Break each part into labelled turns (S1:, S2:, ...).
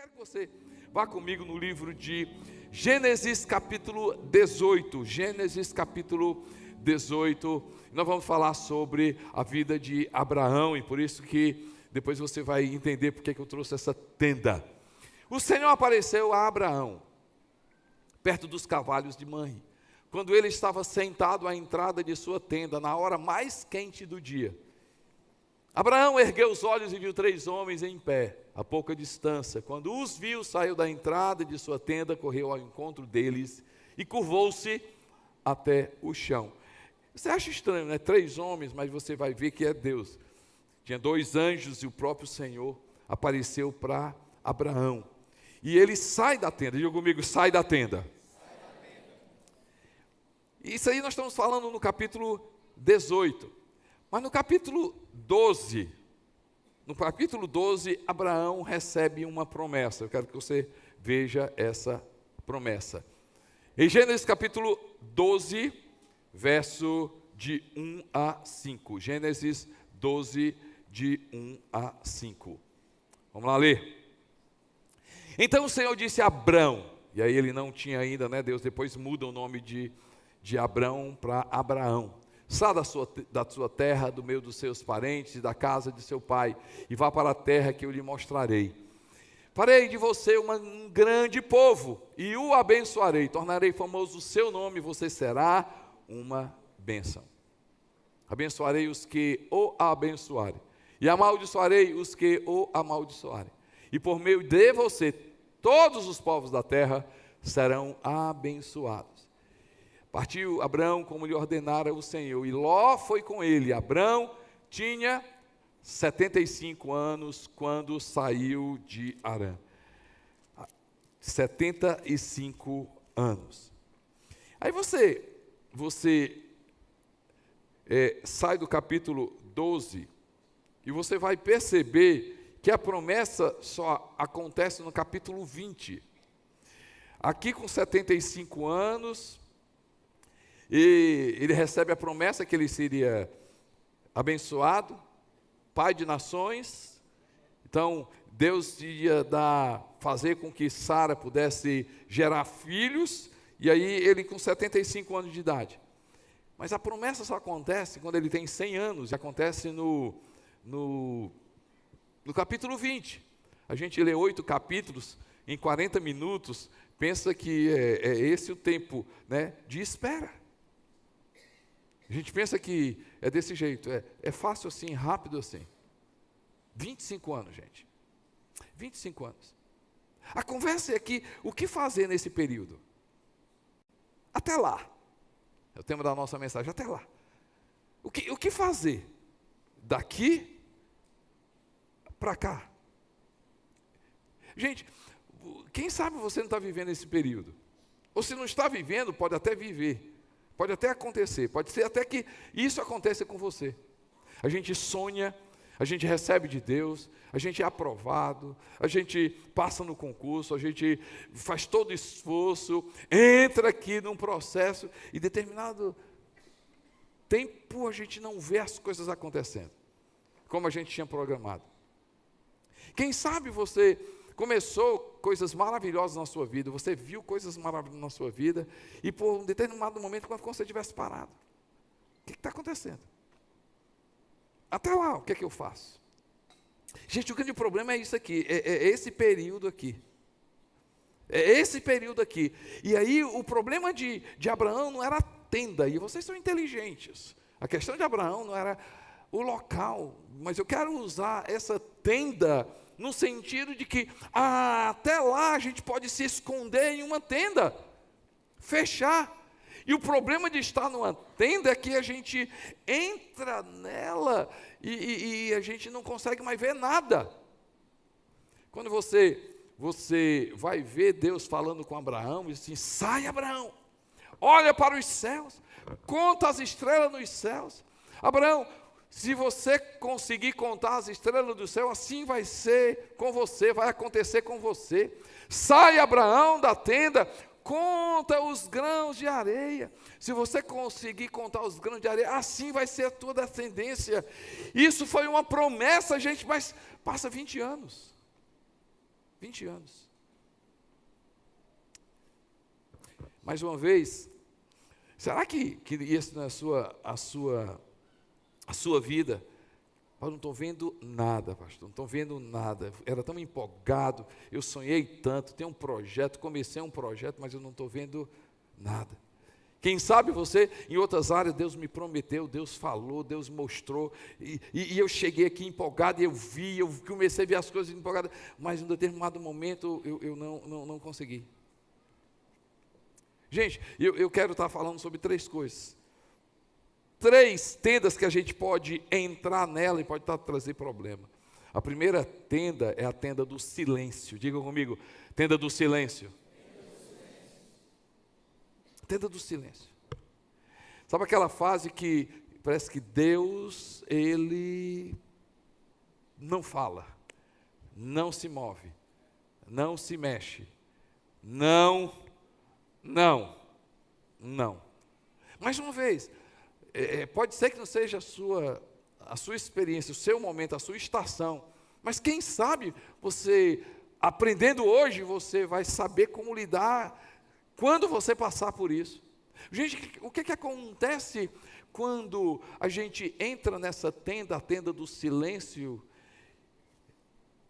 S1: quero que você vá comigo no livro de Gênesis capítulo 18. Gênesis capítulo 18. Nós vamos falar sobre a vida de Abraão e por isso que depois você vai entender porque que eu trouxe essa tenda. O Senhor apareceu a Abraão perto dos cavalos de Manre, quando ele estava sentado à entrada de sua tenda, na hora mais quente do dia. Abraão ergueu os olhos e viu 3 homens em pé, a pouca distância. Quando os viu, saiu da entrada de sua tenda, correu ao encontro deles e curvou-se até o chão. Você acha estranho, né? 3 homens, mas você vai ver que é Deus. Tinha 2 anjos e o próprio Senhor apareceu para Abraão. E ele sai da tenda, diga comigo, sai da tenda. Isso aí nós estamos falando no capítulo 18. Mas no capítulo 12, Abraão recebe uma promessa. Eu quero que você veja essa promessa. Em Gênesis capítulo 12, verso de 1 a 5. Gênesis 12, de 1 a 5. Vamos lá ler. Então o Senhor disse a Abrão, e aí ele não tinha ainda, né? Deus depois muda o nome de Abrão para Abraão. Saia da sua terra, do meio dos seus parentes e da casa de seu pai, e vá para a terra que eu lhe mostrarei. Farei de você um grande povo, e o abençoarei, tornarei famoso o seu nome, e você será uma bênção. Abençoarei os que o abençoarem, e amaldiçoarei os que o amaldiçoarem. E por meio de você, todos os povos da terra serão abençoados. Partiu Abrão como lhe ordenara o Senhor, e Ló foi com ele. Abrão tinha 75 anos quando saiu de Harã. 75 anos. Aí você sai do capítulo 12 e você vai perceber que a promessa só acontece no capítulo 20. Aqui com 75 anos... E ele recebe a promessa que ele seria abençoado, pai de nações. Então, Deus ia fazer com que Sara pudesse gerar filhos, e aí ele com 75 anos de idade. Mas a promessa só acontece quando ele tem 100 anos, e acontece no capítulo 20. A gente lê 8 capítulos em 40 minutos, pensa que é esse o tempo, né, de espera. A gente pensa que é desse jeito, é fácil assim, rápido assim. 25 anos, gente. 25 anos. A conversa é aqui, o que fazer nesse período? Até lá. É o tema da nossa mensagem, até lá. O que fazer? Daqui para cá. Gente, quem sabe você não está vivendo esse período? Ou se não está vivendo, pode até viver. Pode até acontecer, pode ser até que isso aconteça com você. A gente sonha, a gente recebe de Deus, a gente é aprovado, a gente passa no concurso, a gente faz todo o esforço, entra aqui num processo e determinado tempo a gente não vê as coisas acontecendo, como a gente tinha programado. Quem sabe você começou coisas maravilhosas na sua vida, você viu coisas maravilhosas na sua vida, e por um determinado momento, quando você tivesse parado, o que está acontecendo? Até lá, o que é que eu faço? Gente, o grande problema é isso aqui, é esse período aqui. É esse período aqui. E aí, o problema de Abraão não era a tenda, e vocês são inteligentes. A questão de Abraão não era o local, mas eu quero usar essa tenda no sentido de que até lá a gente pode se esconder em uma tenda, fechar. E o problema de estar numa tenda é que a gente entra nela e a gente não consegue mais ver nada. Quando você vai ver Deus falando com Abraão, e diz assim: sai, Abraão, olha para os céus, conta as estrelas nos céus. Abraão, se você conseguir contar as estrelas do céu, assim vai ser com você, vai acontecer com você. Sai, Abraão, da tenda, conta os grãos de areia. Se você conseguir contar os grãos de areia, assim vai ser a tua descendência. Isso foi uma promessa, gente, mas passa 20 anos. 20 anos. Mais uma vez, será que isso não é a sua vida? Eu não estou vendo nada, pastor, não estou vendo nada. Era tão empolgado, eu sonhei tanto, tenho um projeto, comecei um projeto, mas eu não estou vendo nada. Quem sabe você, em outras áreas, Deus me prometeu, Deus falou, Deus mostrou, e eu cheguei aqui empolgado, e eu comecei a ver as coisas empolgadas, mas em um determinado momento eu não consegui. Gente, eu quero estar falando sobre 3 coisas. 3 tendas que a gente pode entrar nela e pode trazer problema. A primeira tenda é a tenda do silêncio. Diga comigo, tenda do silêncio. Tenda do silêncio. Sabe aquela fase que parece que Deus, Ele não fala, não se move, não se mexe, não. Mais uma vez, pode ser que não seja a sua experiência, o seu momento, a sua estação, mas quem sabe você, aprendendo hoje, você vai saber como lidar quando você passar por isso. Gente, o que acontece quando a gente entra nessa tenda, a tenda do silêncio?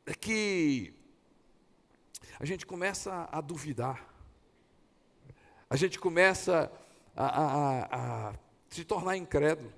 S1: É que a gente começa a duvidar, a gente começa a se tornar incrédulo,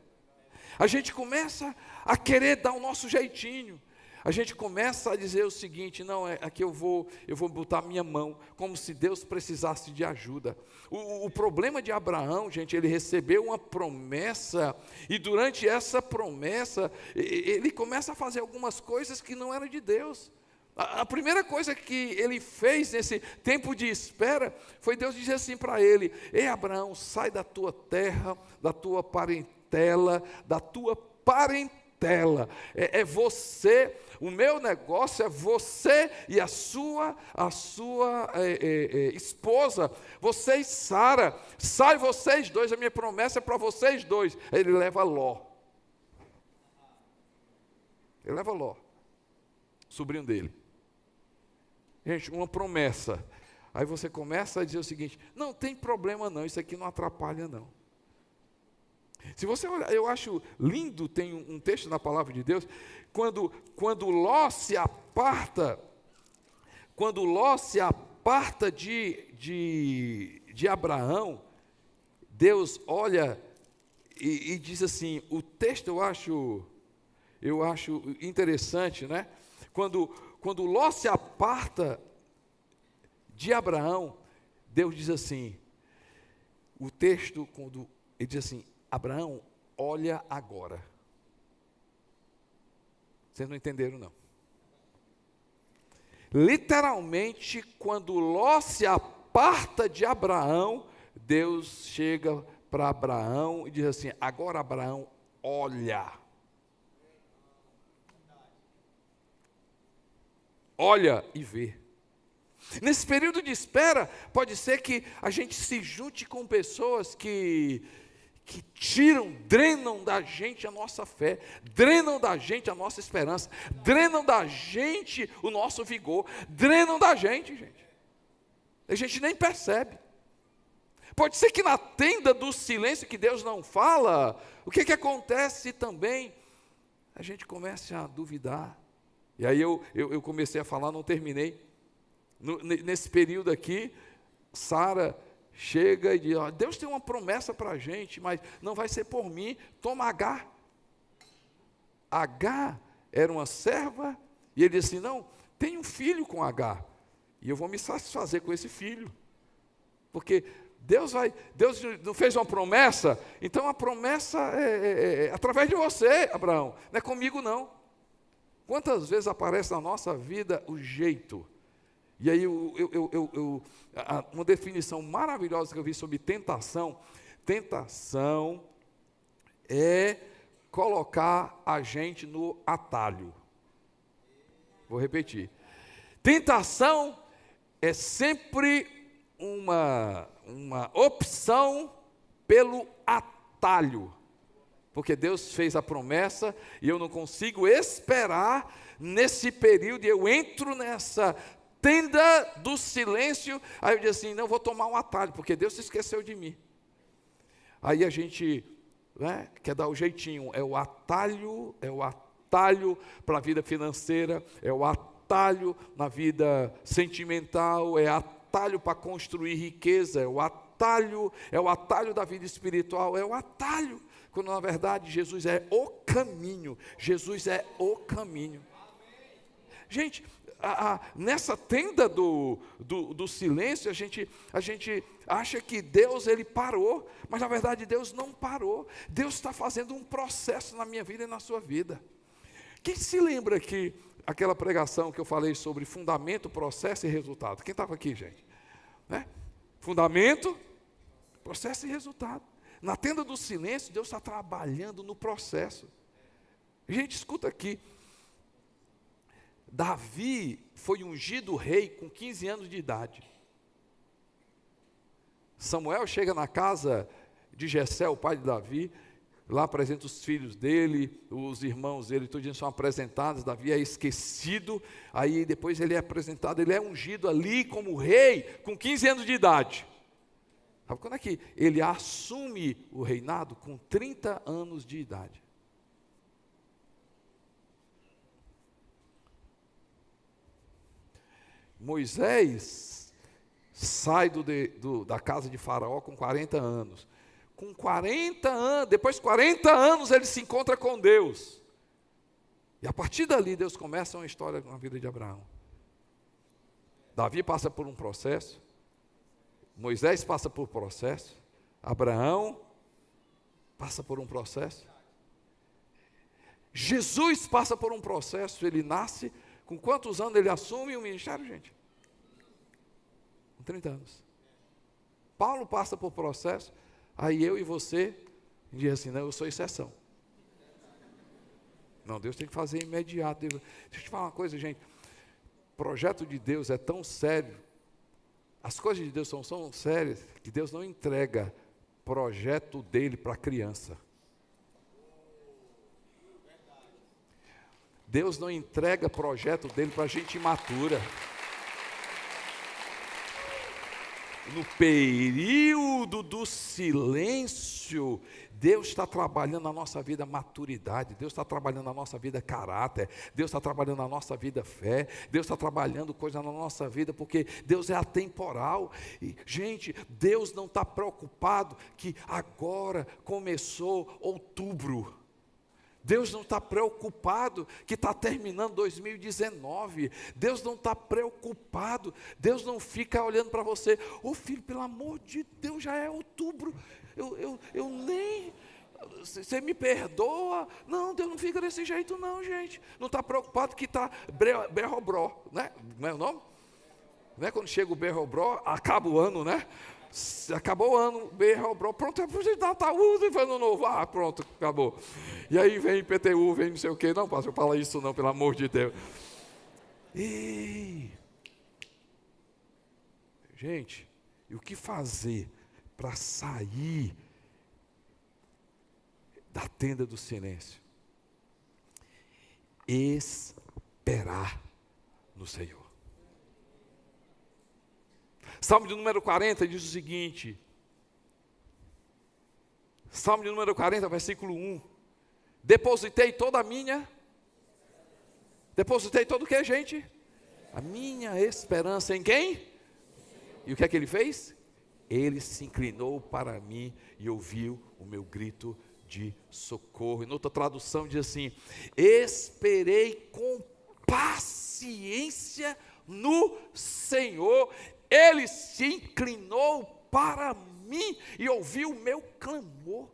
S1: a gente começa a querer dar o nosso jeitinho, a gente começa a dizer o seguinte: não, aqui eu vou botar minha mão, como se Deus precisasse de ajuda. O problema de Abraão, gente, ele recebeu uma promessa, e durante essa promessa, ele começa a fazer algumas coisas que não eram de Deus. A primeira coisa que ele fez nesse tempo de espera, foi Deus dizer assim para ele: ei Abraão, sai da tua terra, da tua parentela, é você, o meu negócio é você e a sua esposa, você e Sara, sai vocês dois, a minha promessa é para vocês dois. Aí ele leva Ló, sobrinho dele. Gente, uma promessa. Aí você começa a dizer o seguinte: não tem problema não, isso aqui não atrapalha não. Se você olhar, eu acho lindo, tem um texto na palavra de Deus, quando Ló se aparta de Abraão, Deus olha e diz assim, o texto eu acho interessante, né? Quando Ló se aparta de Abraão, Deus diz assim, o texto, quando ele diz assim: Abraão, olha agora. Vocês não entenderam, não. Literalmente, quando Ló se aparta de Abraão, Deus chega para Abraão e diz assim: agora Abraão, olha. Olha e vê. Nesse período de espera, pode ser que a gente se junte com pessoas que drenam da gente a nossa fé, drenam da gente a nossa esperança, drenam da gente o nosso vigor, drenam da gente. A gente nem percebe. Pode ser que na tenda do silêncio que Deus não fala, o que acontece também? A gente começa a duvidar. E aí eu comecei a falar, não terminei. Nesse período aqui, Sara chega e diz: Deus tem uma promessa para a gente, mas não vai ser por mim, toma Agar. Agar era uma serva, e ele disse assim: não, tem um filho com Agar, e eu vou me satisfazer com esse filho, porque Deus não fez uma promessa, então a promessa é através de você, Abraão, não é comigo não. Quantas vezes aparece na nossa vida o jeito? E aí uma definição maravilhosa que eu vi sobre tentação é colocar a gente no atalho. Vou repetir. Tentação é sempre uma opção pelo atalho. Porque Deus fez a promessa e eu não consigo esperar nesse período, e eu entro nessa tenda do silêncio. Aí eu disse assim, não, vou tomar um atalho, porque Deus se esqueceu de mim. Aí a gente, né, quer dar o jeitinho, é o atalho para a vida financeira, é o atalho na vida sentimental, é atalho para construir riqueza, é o atalho da vida espiritual, é o atalho, quando na verdade Jesus é o caminho, Jesus é o caminho. Gente, nessa tenda do silêncio, a gente acha que Deus ele parou, mas na verdade Deus não parou. Deus está fazendo um processo na minha vida e na sua vida. Quem se lembra que aquela pregação que eu falei sobre fundamento, processo e resultado? Quem estava aqui, gente? Né? Fundamento, processo e resultado. Na tenda do silêncio, Deus está trabalhando no processo. Gente, escuta aqui. Davi foi ungido rei com 15 anos de idade. Samuel chega na casa de Jessé, o pai de Davi, lá apresenta os filhos dele, os irmãos dele, todos são apresentados, Davi é esquecido, aí depois ele é apresentado, ele é ungido ali como rei, com 15 anos de idade. Sabe quando é que ele assume o reinado? Com 30 anos de idade. Moisés sai da casa de Faraó com 40 anos. Com 40 anos, depois de 40 anos ele se encontra com Deus. E a partir dali Deus começa uma história na vida de Abraão. Davi passa por um processo, Moisés passa por um processo, Abraão passa por um processo, Jesus passa por um processo, ele nasce. Com quantos anos ele assume o ministério, gente? Com 30 anos. Paulo passa por processo, aí eu e você diz assim, não, eu sou exceção. Não, Deus tem que fazer imediato. Deixa eu te falar uma coisa, gente. O projeto de Deus é tão sério, as coisas de Deus são tão sérias, que Deus não entrega projeto dele para criança. Deus não entrega projeto dele para gente imatura. No período do silêncio, Deus está trabalhando na nossa vida maturidade, Deus está trabalhando na nossa vida caráter, Deus está trabalhando na nossa vida fé, Deus está trabalhando coisa na nossa vida, porque Deus é atemporal. E, gente, Deus não está preocupado que agora começou outubro. Deus não está preocupado que está terminando 2019. Deus não está preocupado. Deus não fica olhando para você. Ô filho, pelo amor de Deus, já é outubro. Eu nem... Você me perdoa? Não, Deus não fica desse jeito não, gente. Não está preocupado que está berrobró, né? Não é o nome? Né? Quando chega o berrobró, acaba o ano, né? Acabou o ano, berrobró, pronto, é para Natal, e ano novo, pronto, acabou. E aí vem IPTU, vem não sei o quê, não, pastor, fala isso não, pelo amor de Deus. Ei, gente, e o que fazer para sair da tenda do silêncio? Esperar no Senhor. Salmo de número 40 diz o seguinte, Salmo de número 40, versículo 1, depositei todo o que, gente? A minha esperança em quem? E o que é que ele fez? Ele se inclinou para mim e ouviu o meu grito de socorro. Em outra tradução diz assim, esperei com paciência no Senhor, Ele se inclinou para mim e ouviu o meu clamor.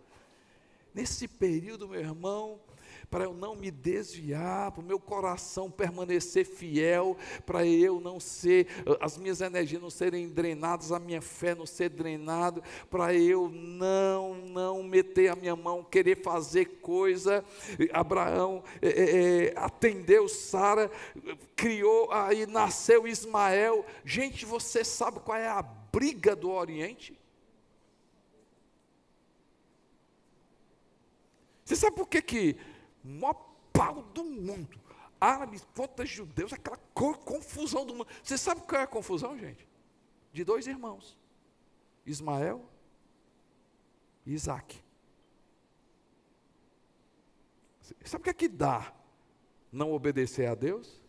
S1: Nesse período, meu irmão, para eu não me desviar, para o meu coração permanecer fiel, para eu não ser, as minhas energias não serem drenadas, a minha fé não ser drenada, para eu não meter a minha mão, querer fazer coisa. Abraão atendeu Sara, criou, aí nasceu Ismael. Gente, você sabe qual é a briga do Oriente? Você sabe por que o maior pau do mundo árabes contra judeus, aquela confusão do mundo. Você sabe qual é a confusão, gente? De dois irmãos, Ismael e Isaque. Sabe o que é que dá não obedecer a Deus?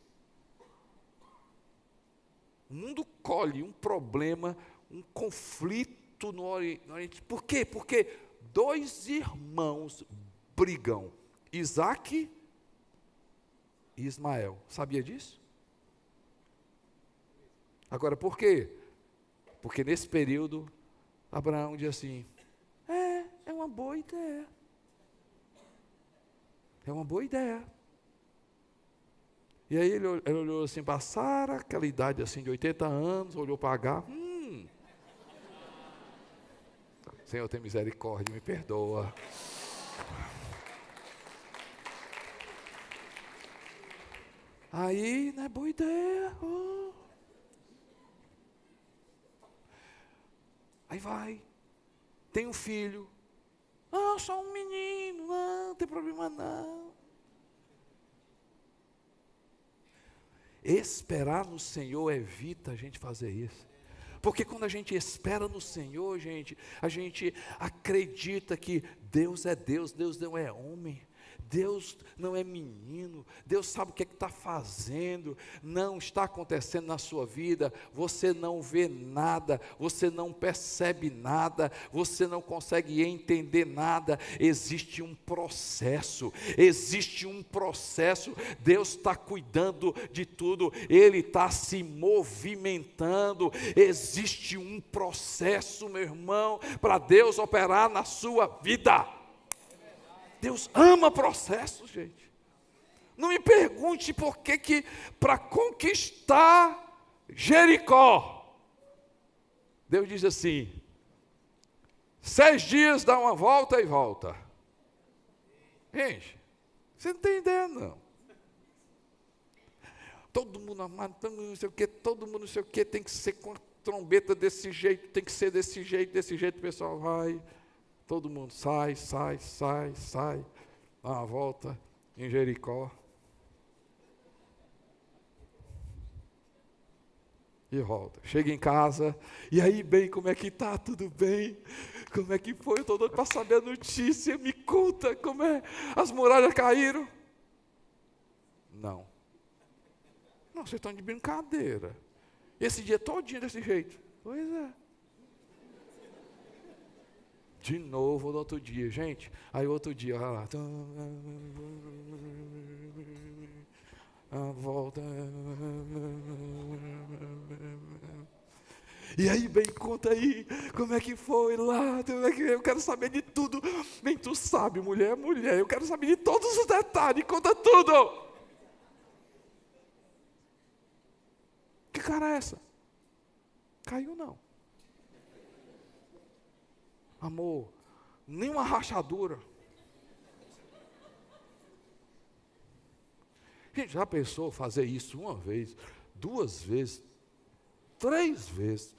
S1: O mundo colhe um problema, um conflito no Oriente. Por quê? Porque dois irmãos brigam, Isaque e Ismael. Sabia disso? Agora, por quê? Porque nesse período, Abraão diz assim, é uma boa ideia. É uma boa ideia. E aí ele olhou assim para Sara, aquela idade assim de 80 anos, olhou para Agar. Senhor, tem misericórdia, me perdoa. Aí, não é boa ideia. Aí vai, tem um filho. Só um menino, não tem problema não. Esperar no Senhor evita a gente fazer isso. Porque quando a gente espera no Senhor, gente, a gente acredita que Deus é Deus, Deus não é homem. Deus não é menino, Deus sabe o que está fazendo, não está acontecendo na sua vida, você não vê nada, você não percebe nada, você não consegue entender nada, existe um processo, Deus está cuidando de tudo, Ele está se movimentando, existe um processo, meu irmão, para Deus operar na sua vida. Deus ama processos, gente. Não me pergunte por que para conquistar Jericó, Deus diz assim, 6 dias dá uma volta e volta. Gente, você não tem ideia não. Todo mundo amado, todo mundo não sei o que, tem que ser com trombeta desse jeito, tem que ser desse jeito, o pessoal vai... Todo mundo sai, dá uma volta em Jericó. E volta. Chega em casa, e aí, bem, como é que tá? Tudo bem? Como é que foi? Eu estou doido para saber a notícia, me conta, como é? As muralhas caíram? Não, vocês estão de brincadeira. Esse dia todinho desse jeito? Pois é. De novo no outro dia, gente. Aí outro dia, olha lá. A volta. E aí, bem, conta aí, como é que foi lá? Eu quero saber de tudo. Bem, tu sabe, mulher é mulher. Eu quero saber de todos os detalhes. Conta tudo. Que cara é essa? Caiu não. Amor, nenhuma rachadura. Gente, já pensou fazer isso uma vez, 2 vezes, 3 vezes,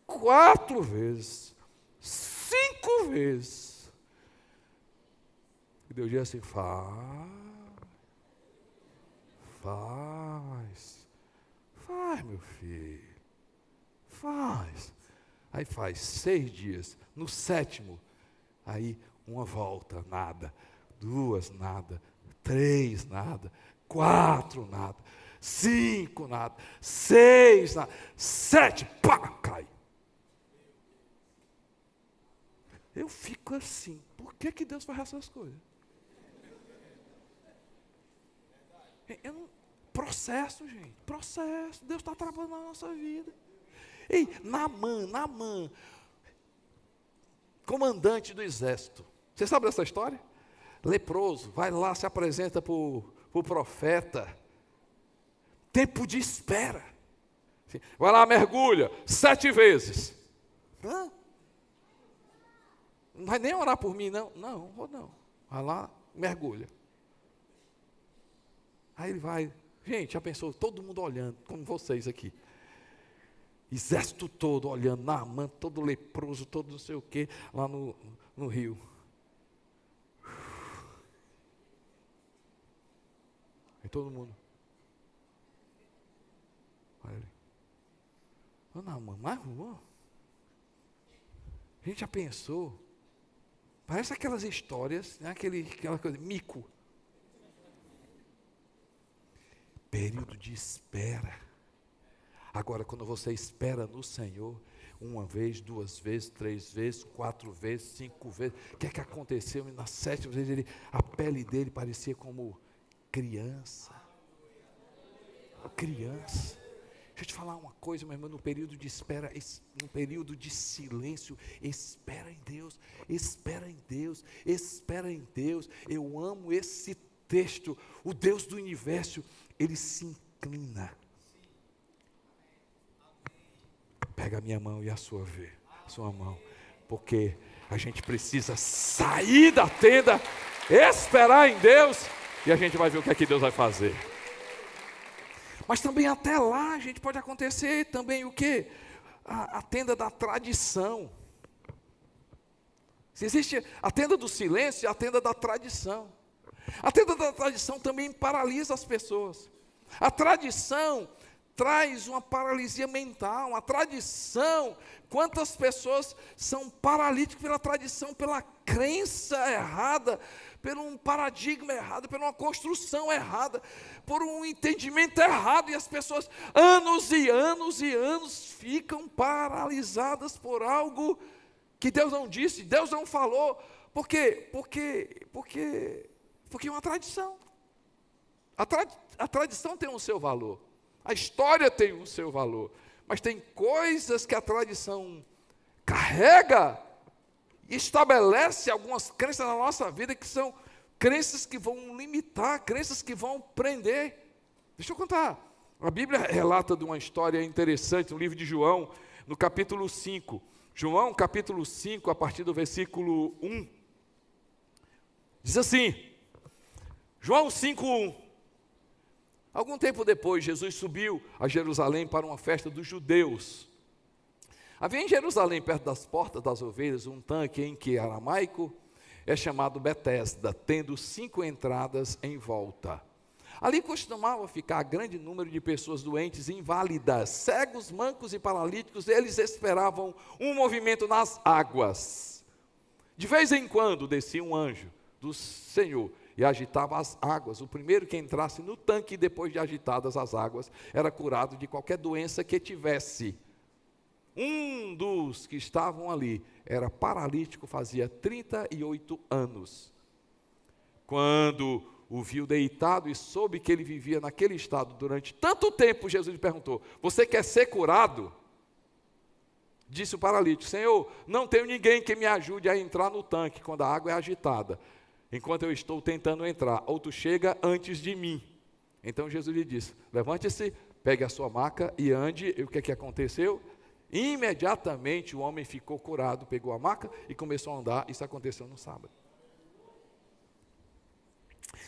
S1: 4 vezes, 5 vezes? E Deus diz assim, faz, meu filho, faz. Aí faz 6 dias, no 7º, aí uma volta, nada, 2, nada, 3, nada, 4, nada, 5, nada, 6, nada, 7, pá, cai. Eu fico assim, por que Deus faz essas coisas? Processo, gente, processo, Deus está trabalhando na nossa vida. Ei, Naamã, comandante do exército. Você sabe dessa história? Leproso, vai lá, se apresenta para o profeta. Tempo de espera. Vai lá, mergulha 7 vezes. Não vai nem orar por mim, não? Não vou não. Vai lá, mergulha. Aí ele vai. Gente, já pensou, todo mundo olhando, como vocês aqui. Exército todo olhando, Naamã, todo leproso, todo não sei o quê, lá no rio. E todo mundo, Oh, não, mano, mais rua. A gente já pensou? Parece aquelas histórias, né? Aquela coisa, mico. Período de espera. Agora, quando você espera no Senhor, uma vez, duas vezes, três vezes, quatro vezes, cinco vezes, o que é que aconteceu? E na sétima vez, a pele dele parecia como criança. Criança. Deixa eu te falar uma coisa, meu irmão, no período de espera, no período de silêncio, espera em Deus, espera em Deus, espera em Deus. Eu amo esse texto. O Deus do universo, Ele se inclina. Pega a minha mão e a sua mão, porque a gente precisa sair da tenda, esperar em Deus, e a gente vai ver o que é que Deus vai fazer. Mas também até lá, a gente pode acontecer também o quê? A tenda da tradição. Se existe a tenda do silêncio e a tenda da tradição. A tenda da tradição também paralisa as pessoas. A tradição traz uma paralisia mental. A tradição, quantas pessoas são paralíticas pela tradição, pela crença errada, por um paradigma errado, por uma construção errada, por um entendimento errado, e as pessoas, anos e anos e anos, ficam paralisadas por algo que Deus não disse, Deus não falou. Por quê? Porque é uma tradição. A tradição tem o seu valor, a história tem o seu valor, mas tem coisas que a tradição carrega, estabelece algumas crenças na nossa vida que são crenças que vão limitar, crenças que vão prender. Deixa eu contar. A Bíblia relata de uma história interessante no livro de João, no capítulo 5. João, capítulo 5, a partir do versículo 1. Diz assim, João 5:1. Algum tempo depois, Jesus subiu a Jerusalém para uma festa dos judeus. Havia em Jerusalém, perto das portas das ovelhas, um tanque em que aramaico é chamado Betesda, tendo 5 entradas em volta. Ali costumava ficar grande número de pessoas doentes e inválidas, cegos, mancos e paralíticos. Eles esperavam um movimento nas águas. De vez em quando descia um anjo do Senhor e agitava as águas. O primeiro que entrasse no tanque, depois de agitadas as águas, era curado de qualquer doença que tivesse. Um dos que estavam ali era paralítico, fazia 38 anos. Quando o viu deitado e soube que ele vivia naquele estado durante tanto tempo, Jesus lhe perguntou: você quer ser curado? Disse o paralítico: Senhor, não tenho ninguém que me ajude a entrar no tanque quando a água é agitada, enquanto eu estou tentando entrar, ou tu chega antes de mim. Então Jesus lhe disse: levante-se, pegue a sua maca e ande. E o que é que aconteceu? Imediatamente o homem ficou curado, pegou a maca e começou a andar. Isso aconteceu no sábado.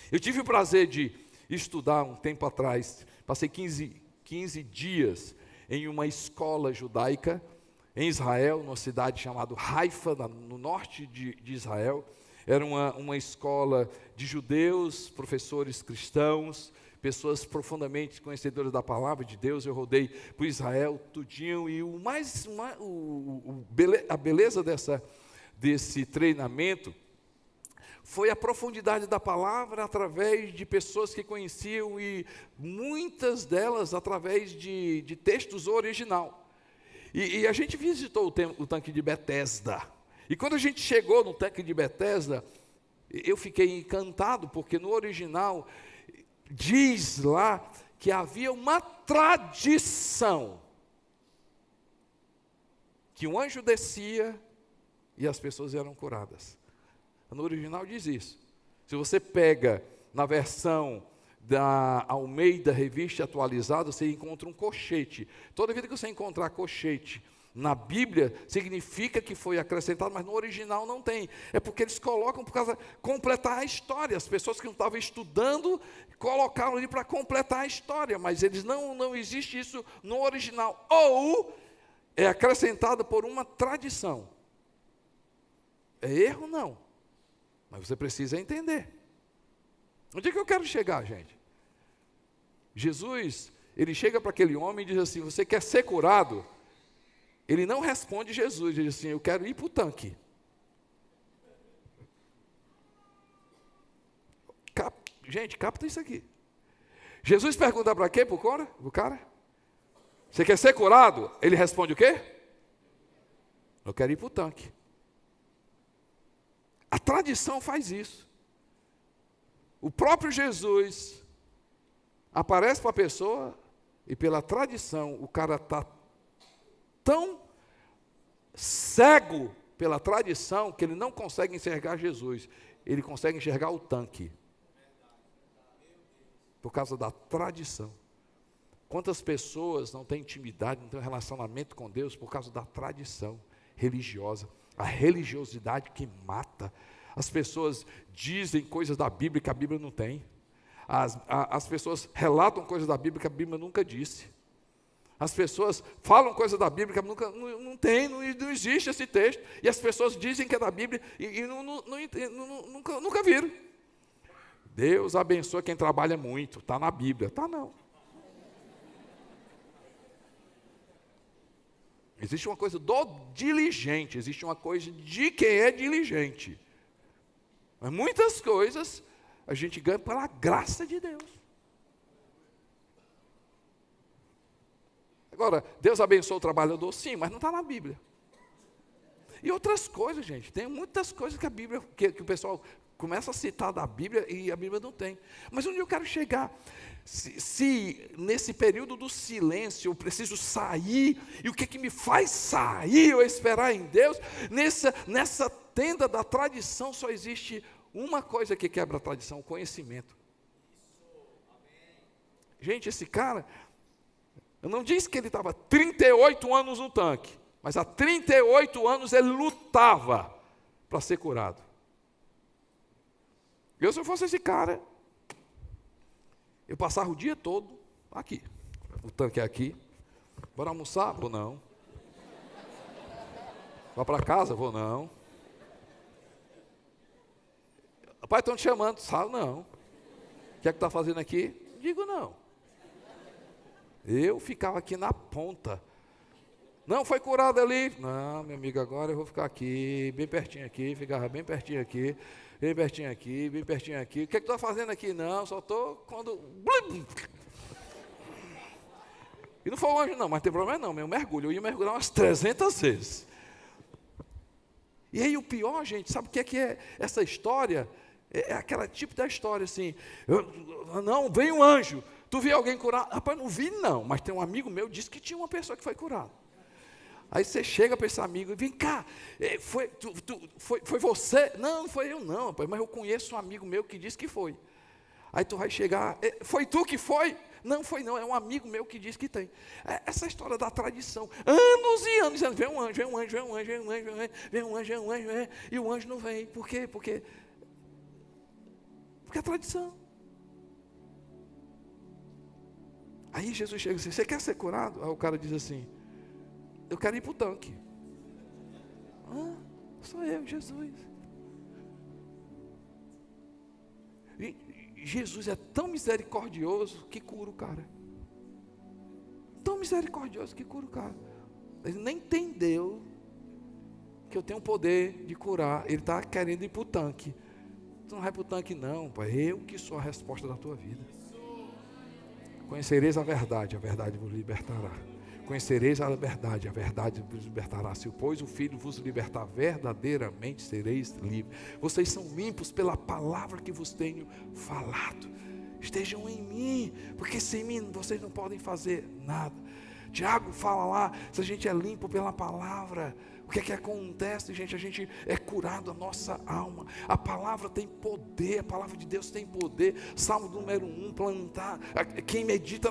S1: Eu tive o prazer de estudar um tempo atrás, passei 15 dias em uma escola judaica em Israel, numa cidade chamada Haifa, no norte de Israel. Era uma escola de judeus, professores cristãos, pessoas profundamente conhecedoras da palavra de Deus. Eu rodei por Israel tudinho, e a beleza desse treinamento foi a profundidade da palavra através de pessoas que conheciam, e muitas delas através de textos original. E a gente visitou o tanque de Betesda. E quando a gente chegou no tanque de Betesda, eu fiquei encantado, porque no original diz lá que havia uma tradição, que um anjo descia e as pessoas eram curadas. No original diz isso. Se você pega na versão da Almeida Revista Atualizada, você encontra um colchete. Toda vida que você encontrar colchete na Bíblia, significa que foi acrescentado, mas no original não tem. É porque eles colocam para completar a história. As pessoas que não estavam estudando, colocaram ali para completar a história, mas eles não existe isso no original. Ou é acrescentado por uma tradição. É erro? Não. Mas você precisa entender. Onde é que eu quero chegar, gente? Jesus, ele chega para aquele homem e diz assim: você quer ser curado? ele não responde Jesus, ele diz assim: eu quero ir para o tanque. Gente, capta isso aqui. Jesus pergunta para quê? Para o cara? Você quer ser curado? Ele responde o quê? Eu quero ir para o tanque. A tradição faz isso. O próprio Jesus aparece para a pessoa e pela tradição o cara está tão cego pela tradição que ele não consegue enxergar Jesus. Ele consegue enxergar o tanque. Por causa da tradição. Quantas pessoas não têm intimidade, não têm um relacionamento com Deus por causa da tradição religiosa? A religiosidade que mata. As pessoas dizem coisas da Bíblia que a Bíblia não tem. As pessoas relatam coisas da Bíblia que a Bíblia nunca disse. As pessoas falam coisas da Bíblia que não existe esse texto. E as pessoas dizem que é da Bíblia e nunca viram. Deus abençoa quem trabalha muito. Está na Bíblia. Está não. Existe uma coisa do diligente. Existe uma coisa de quem é diligente. Mas muitas coisas a gente ganha pela graça de Deus. Agora, Deus abençoa o trabalhador, sim, mas não está na Bíblia. E outras coisas, gente. Tem muitas coisas que a Bíblia, que o pessoal começa a citar da Bíblia e a Bíblia não tem. Mas onde eu quero chegar? Se nesse período do silêncio eu preciso sair, e o que me faz sair, eu esperar em Deus, nessa tenda da tradição só existe uma coisa que quebra a tradição: o conhecimento. Gente, esse cara, eu não disse que ele estava 38 anos no tanque, mas há 38 anos ele lutava para ser curado. Se eu fosse esse cara, eu passava o dia todo aqui. O tanque é aqui. Bora almoçar? Vou não. Vá para casa? Vou não. Pai, estão te chamando. Sabe? Não. O que é que está fazendo aqui? Digo não. Eu ficava aqui na ponta. Não, foi curado ali. Não, meu amigo, agora eu vou ficar aqui, bem pertinho aqui. Ficava bem pertinho aqui. Bem pertinho aqui, bem pertinho aqui. O que é que tu está fazendo aqui? Não, só estou quando... E não foi o anjo não, mas não tem problema não, eu mergulho. Eu ia mergulhar umas 300 vezes. E aí o pior, gente, sabe o que é essa história? É aquela tipo da história assim, não, vem um anjo, tu viu alguém curar? Rapaz, não vi não, mas tem um amigo meu que disse que tinha uma pessoa que foi curada. Aí você chega para esse amigo e vem cá, foi você? Não foi eu não, rapaz, mas eu conheço um amigo meu que disse que foi. Aí tu vai chegar, foi tu que foi? Não foi não, é um amigo meu que disse que tem. Essa história da tradição, anos e anos, vem um anjo, vem um anjo, vem um anjo, vem um anjo, vem um anjo, vem um anjo, e o anjo não vem. Por quê? Porque é tradição. Aí Jesus chega assim, você quer ser curado? Aí o cara diz assim, eu quero ir para o tanque. Sou eu, Jesus. E Jesus é tão misericordioso que cura o cara. Tão misericordioso que cura o cara. Ele nem entendeu que eu tenho o poder de curar. Ele está querendo ir para o tanque. Tu não vai para o tanque não, pai. Eu que sou a resposta da tua vida. Conhecereis a verdade vos libertará. Conhecereis a verdade vos libertará. Se pois o Filho vos libertar, verdadeiramente sereis livres. Vocês são limpos pela palavra que vos tenho falado. Estejam em mim, porque sem mim vocês não podem fazer nada. Tiago fala lá, se a gente é limpo pela palavra, o que é que acontece, gente? A gente é curado a nossa alma. A palavra tem poder, a palavra de Deus tem poder. Salmo número 1, plantar. Quem medita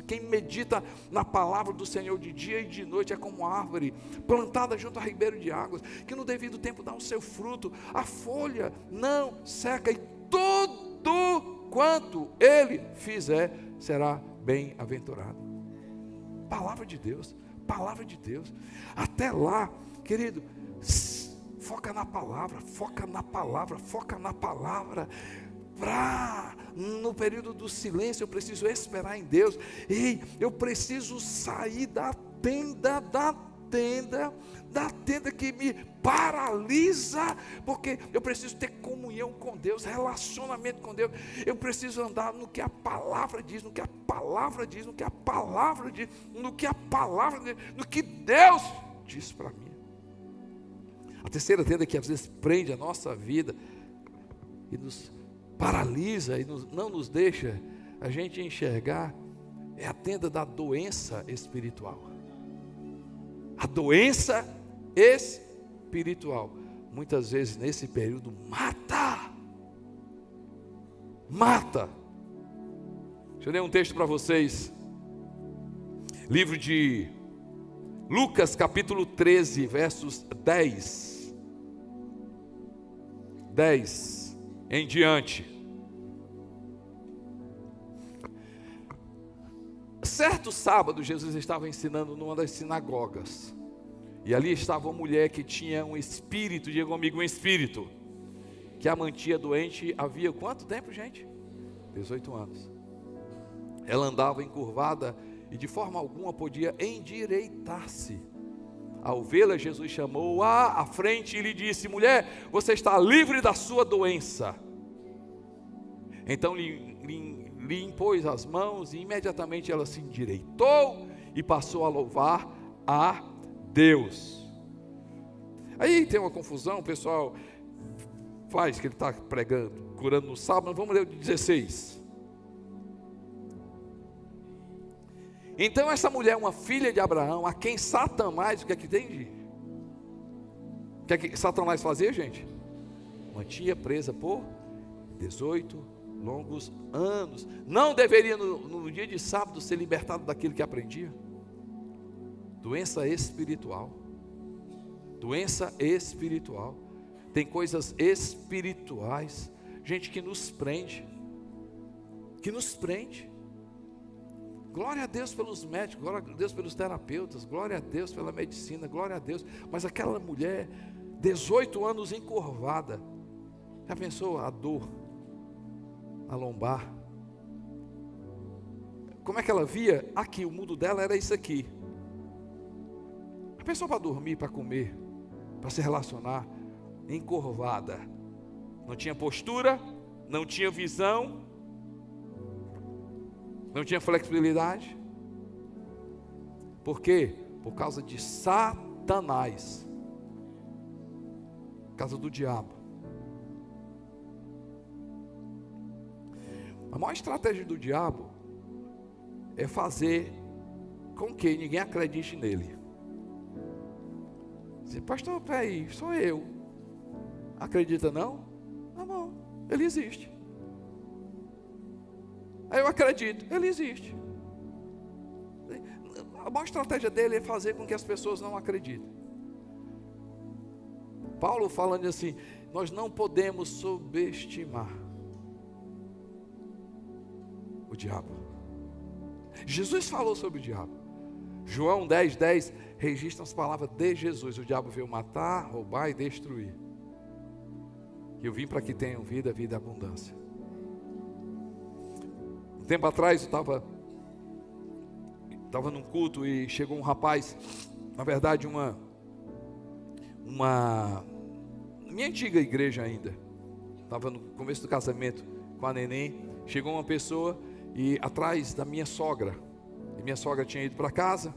S1: quem medita na palavra do Senhor de dia e de noite é como uma árvore plantada junto a ribeiro de águas, que no devido tempo dá o seu fruto. A folha não seca e tudo quanto ele fizer será bem-aventurado. Palavra de Deus, palavra de Deus. Até lá, querido, foca na palavra, foca na palavra, foca na palavra. No período do silêncio eu preciso esperar em Deus. Eu preciso sair da da tenda que me paralisa, porque eu preciso ter comunhão com Deus, relacionamento com Deus, eu preciso andar no que a palavra diz, no que a palavra diz, no que a palavra diz, no que a palavra diz, no que Deus diz para mim. A terceira tenda que às vezes prende a nossa vida e nos paralisa e não nos deixa a gente enxergar é a tenda da doença espiritual. A doença espiritual, muitas vezes nesse período, mata. Deixa eu ler um texto para vocês. Livro de Lucas, capítulo 13, versos 10 em diante. Certo sábado, Jesus estava ensinando numa das sinagogas, e ali estava uma mulher que tinha um espírito, diga comigo, um espírito, que a mantinha doente havia quanto tempo, gente? 18 anos. Ela andava encurvada e de forma alguma podia endireitar-se. Ao vê-la, Jesus chamou-a à frente e lhe disse: mulher, você está livre da sua doença. Então lhe impôs as mãos e imediatamente ela se endireitou e passou a louvar a Deus. Aí tem uma confusão, o pessoal faz que ele está pregando, curando no sábado, mas vamos ler o 16. Então essa mulher, uma filha de Abraão, a quem Satanás, o que é que tem? O que é que Satanás fazia, gente? Mantinha presa por 18 longos anos. Não deveria no dia de sábado ser libertado daquilo que aprendia? Doença espiritual. Doença espiritual. Tem coisas espirituais, gente, que nos prende. Glória a Deus pelos médicos, glória a Deus pelos terapeutas, glória a Deus pela medicina, glória a Deus. Mas aquela mulher, 18 anos encurvada, já pensou a dor, a lombar? Como é que ela via? Aqui, o mundo dela era isso aqui. A pessoa para dormir, para comer, para se relacionar, encurvada. Não tinha postura, não tinha visão, não tinha flexibilidade. Por quê? Por causa de Satanás, por causa do diabo. A maior estratégia do diabo é fazer com que ninguém acredite nele. Dizer: pastor, peraí, sou eu. Acredita não? Não, ele existe. Aí eu acredito, ele existe. A maior estratégia dele é fazer com que as pessoas não acreditem. Paulo falando assim: nós não podemos subestimar o diabo. Jesus falou sobre o diabo. João 10:10 registra as palavras de Jesus: o diabo veio matar, roubar e destruir. Eu vim para que tenham vida, vida e abundância. Um tempo atrás eu estava num culto e chegou um rapaz, na verdade uma minha antiga igreja ainda, estava no começo do casamento com a neném. Chegou uma pessoa e atrás da minha sogra, e minha sogra tinha ido para casa,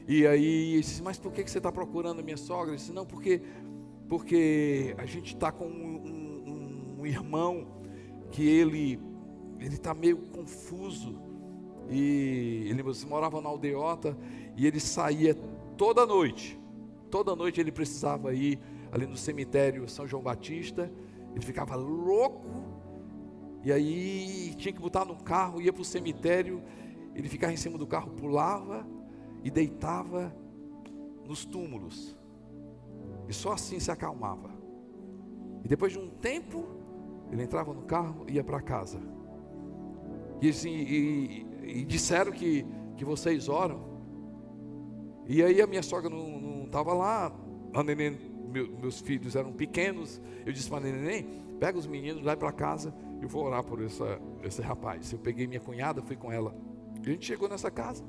S1: e aí ele disse: mas por que você está procurando a minha sogra? Eu disse: não, porque a gente está com um irmão que ele está meio confuso, e ele morava na aldeota, e ele saía toda noite ele precisava ir ali no cemitério São João Batista, ele ficava louco, e aí tinha que botar no carro, ia para o cemitério, ele ficava em cima do carro, pulava e deitava nos túmulos, e só assim se acalmava. E depois de um tempo, ele entrava no carro e ia para casa. E, assim, e disseram que vocês oram. E aí a minha sogra não estava lá, a neném, meus filhos eram pequenos. Eu disse para a neném: pega os meninos, vai para casa, eu vou orar por esse rapaz. Eu peguei minha cunhada, fui com ela. E a gente chegou nessa casa.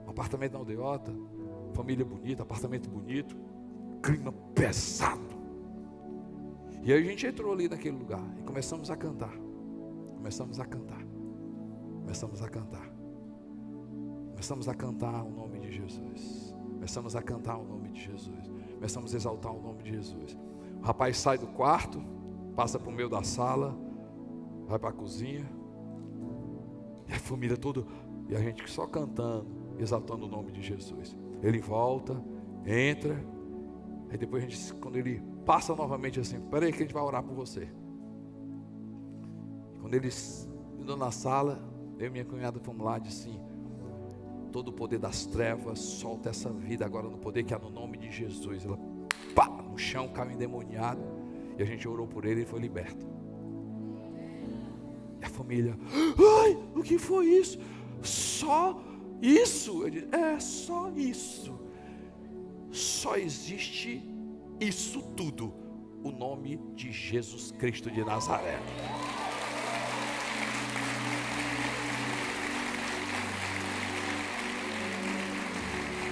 S1: Uma Apartamento na Aldeota, família bonita, apartamento bonito, clima pesado. E aí a gente entrou ali naquele lugar e começamos a cantar. Começamos a cantar o nome de Jesus. Começamos a cantar o nome de Jesus. Começamos a exaltar o nome de Jesus. O rapaz sai do quarto, passa para o meio da sala, vai para a cozinha, e a família toda, e a gente só cantando, exaltando o nome de Jesus. Ele volta, entra, aí depois a gente, quando ele passa novamente assim, espera aí que a gente vai orar por você. Quando ele entrou na sala, eu e minha cunhada fomos lá e disse assim: todo o poder das trevas, solta essa vida agora no poder que há no nome de Jesus. Ela, pá, no chão, caiu endemoniado, e a gente orou por ele e foi liberto. E a família, ai, o que foi isso? Só isso? Eu disse, só isso. Só existe isso tudo, o nome de Jesus Cristo de Nazaré.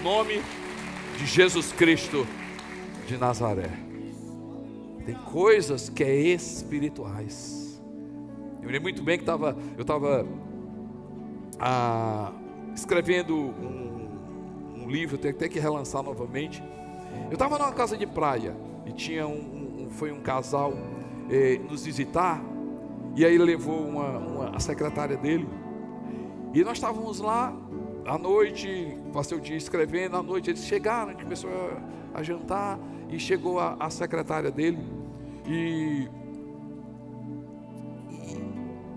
S1: Nome de Jesus Cristo de Nazaré. Tem coisas que é espirituais. Eu me lembro muito bem que eu estava escrevendo um livro, eu tenho até que relançar novamente. Eu estava numa casa de praia e tinha foi um casal nos visitar, e aí ele levou a secretária dele, e nós estávamos lá à noite, passei o dia escrevendo. À noite eles chegaram, a gente começou a jantar, e chegou a secretária dele, e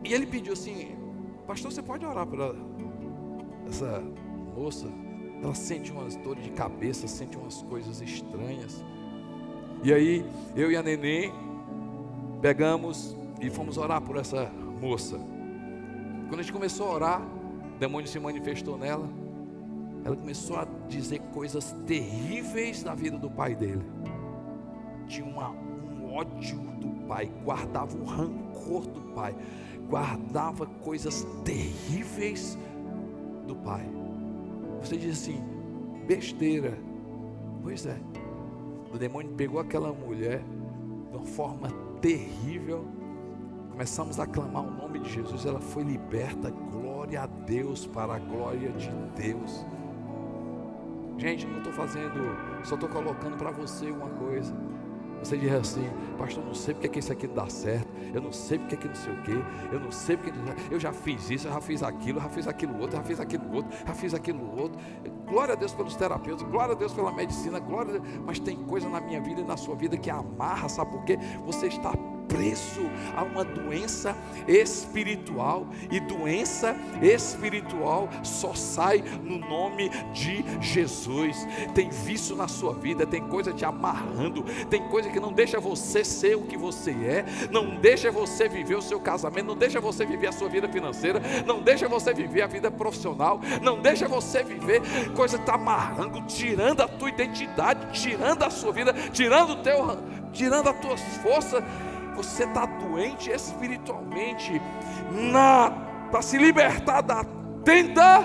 S1: ele pediu assim: pastor, você pode orar para essa moça? Ela sente umas dores de cabeça, sente umas coisas estranhas. E aí eu e a neném pegamos e fomos orar por essa moça. Quando a gente começou a orar, o demônio se manifestou nela. Ela começou a dizer coisas terríveis na vida do pai dele. Tinha um ódio do pai, guardava um rancor do pai, guardava coisas terríveis do pai. Você diz assim, besteira. Pois é, o demônio pegou aquela mulher de uma forma terrível. Começamos a clamar o nome de Jesus, ela foi liberta. Glória a Deus, para a glória de Deus. Gente, não estou fazendo, só estou colocando para você uma coisa. Você diz assim, pastor, eu não sei porque que isso aqui não dá certo, eu não sei porque que não sei o que, eu não sei porque eu já fiz isso, eu já fiz aquilo, já fiz aquilo outro, já fiz aquilo outro, já fiz aquilo outro. Glória a Deus pelos terapeutas, glória a Deus pela medicina, glória a Deus. Mas tem coisa na minha vida e na sua vida que amarra, sabe por quê? Você está preso a uma doença espiritual, e doença espiritual só sai no nome de Jesus. Tem vício na sua vida, tem coisa te amarrando, tem coisa que não deixa você ser o que você é, não deixa você viver o seu casamento, não deixa você viver a sua vida financeira, não deixa você viver a vida profissional, não deixa você viver, coisa está amarrando, tirando a tua identidade, tirando a sua vida, tirando as tuas forças. Você está doente espiritualmente. Para se libertar da tenda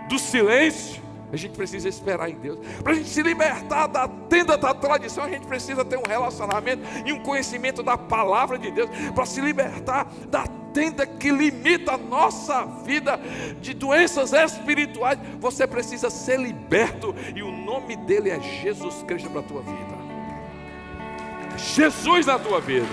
S1: do silêncio, a gente precisa esperar em Deus. Para a gente se libertar da tenda da tradição, a gente precisa ter um relacionamento e um conhecimento da palavra de Deus. Para se libertar da tenda que limita a nossa vida de doenças espirituais, você precisa ser liberto, e o nome dele é Jesus Cristo para a tua vida. Jesus na tua vida.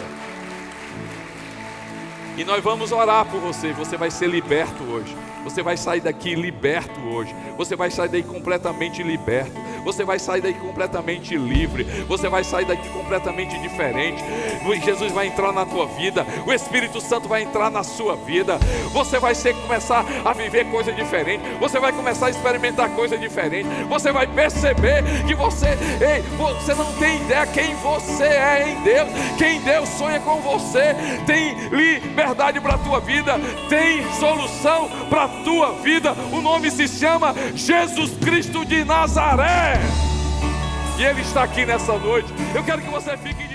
S1: E nós vamos orar por você. Você vai ser liberto hoje. Você vai sair daqui liberto hoje. Você vai sair daí completamente liberto. Você vai sair daqui completamente livre. Você vai sair daqui completamente diferente. Jesus vai entrar na tua vida. O Espírito Santo vai entrar na sua vida. Você vai começar a viver coisa diferente. Você vai começar a experimentar coisa diferente. Você vai perceber que você não tem ideia quem você é em Deus. Quem Deus sonha com você. Tem liberdade para a tua vida. Tem solução para a tua vida. O nome se chama Jesus Cristo de Nazaré. E Ele está aqui nessa noite. Eu quero que você fique de